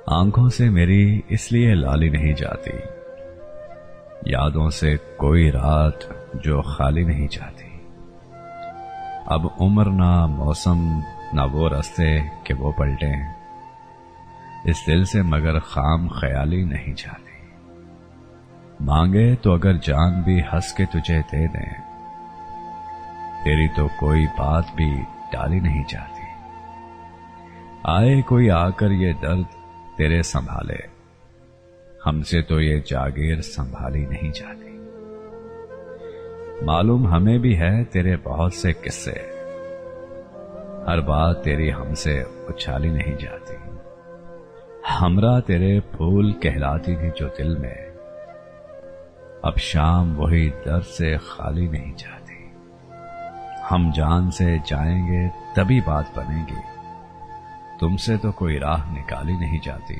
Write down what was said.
آنکھوں سے میری اس لیے لالی نہیں جاتی، یادوں سے کوئی رات جو خالی نہیں جاتی۔ اب عمر نہ موسم نہ وہ رستے کہ وہ پلٹیں، اس دل سے مگر خام خیالی نہیں جاتی۔ مانگے تو اگر جان بھی ہنس کے تجھے دے دیں، تیری تو کوئی بات بھی ٹالی نہیں جاتی۔ آئے کوئی آ کر یہ درد تیرے سنبھالے، ہم سے تو یہ جاگیر سنبھالی نہیں جاتی۔ معلوم ہمیں بھی ہے تیرے بہت سے قصے، ہر بات تیری ہم سے اچھالی نہیں جاتی۔ ہمراہ تیرے پھول کہلاتی تھی جو دل میں، اب شام وہی درد سے خالی نہیں جاتی۔ ہم جان سے جائیں گے تبھی بات بنے گی، تم سے تو کوئی راہ نکالی نہیں جاتی۔